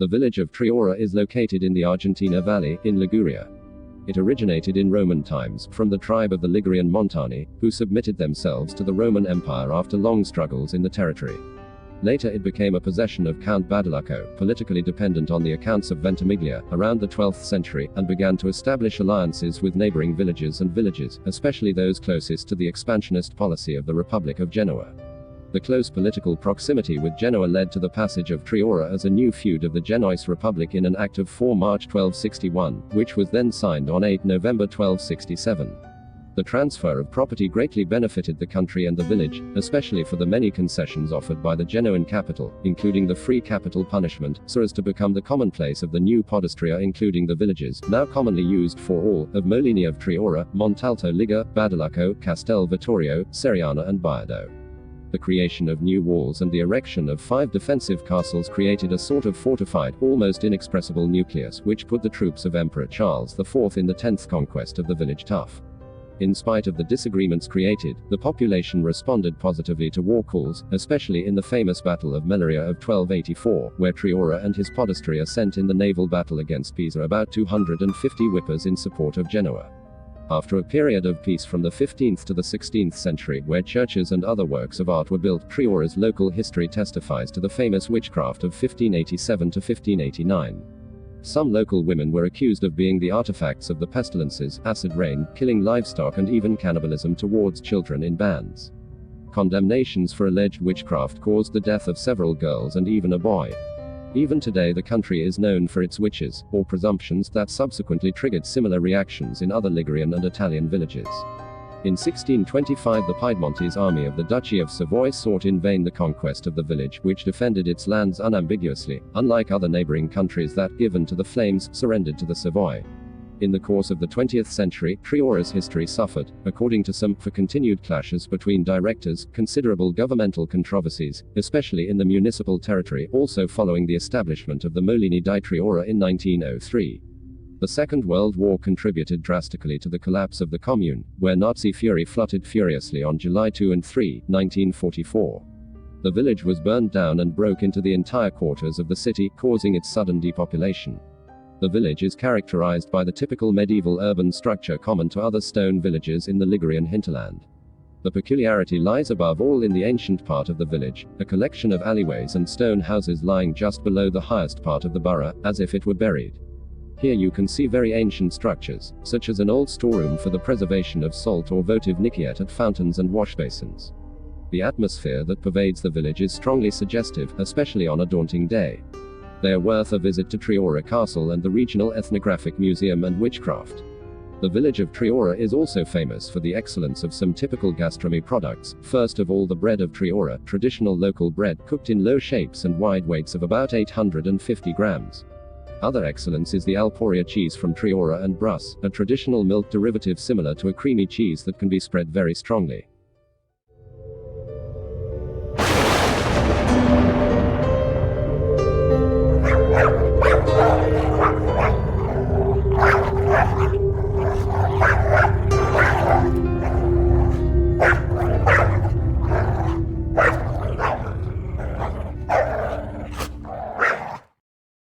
village of Triora is located in the Argentina Valley, in Liguria. It originated in Roman times, from the tribe of the Ligurian Montani, who submitted themselves to the Roman Empire after long struggles in the territory. Later it became a possession of Count Badalucco, politically dependent on the accounts of Ventimiglia, around the 12th century, and began to establish alliances with neighboring villages and villages, especially those closest to the expansionist policy of the Republic of Genoa. The close political proximity with Genoa led to the passage of Triora as a new feud of the Genoese Republic in an Act of 4 March 1261, which was then signed on 8 November 1267. The transfer of property greatly benefited the country and the village, especially for the many concessions offered by the Genoan capital, including the free capital punishment, so as to become the commonplace of the new podestria, including the villages, now commonly used for all, of Molini of Triora, Montalto Liga, Badalucco, Castel Vittorio, Seriana and Baiado. The creation of new walls and the erection of 5 defensive castles created a sort of fortified, almost inexpressible nucleus, which put the troops of Emperor Charles IV in the 10th conquest of the village tough. In spite of the disagreements created, the population responded positively to war calls, especially in the famous Battle of Melleria of 1284, where Triora and his podestria sent in the naval battle against Pisa about 250 whippers in support of Genoa. After a period of peace from the 15th to the 16th century, where churches and other works of art were built, Triora's local history testifies to the famous witchcraft of 1587 to 1589. Some local women were accused of being the artifacts of the pestilences, acid rain, killing livestock and even cannibalism towards children in bands. Condemnations for alleged witchcraft caused the death of several girls and even a boy. Even today the country is known for its witches, or presumptions that subsequently triggered similar reactions in other Ligurian and Italian villages. In 1625 the Piedmontese army of the Duchy of Savoy sought in vain the conquest of the village, which defended its lands unambiguously, unlike other neighboring countries that, given to the flames, surrendered to the Savoy. In the course of the 20th century, Triora's history suffered, according to some, for continued clashes between directors, considerable governmental controversies, especially in the municipal territory, also following the establishment of the Molini di Triora in 1903. The Second World War contributed drastically to the collapse of the Commune, where Nazi fury flooded furiously on July 2 and 3, 1944. The village was burned down and broke into the entire quarters of the city, causing its sudden depopulation. The village is characterized by the typical medieval urban structure common to other stone villages in the Ligurian hinterland. The peculiarity lies above all in the ancient part of the village, a collection of alleyways and stone houses lying just below the highest part of the borough, as if it were buried. Here you can see very ancient structures, such as an old storeroom for the preservation of salt or votive nikiet at fountains and washbasins. The atmosphere that pervades the village is strongly suggestive, especially on a daunting day. They are worth a visit to Triora Castle and the Regional Ethnographic Museum and Witchcraft. The village of Triora is also famous for the excellence of some typical gastronomy products, first of all the bread of Triora, traditional local bread cooked in low shapes and wide weights of about 850 grams. Other excellence is the Alporia cheese from Triora and Brus, a traditional milk derivative similar to a creamy cheese that can be spread very strongly. Wow.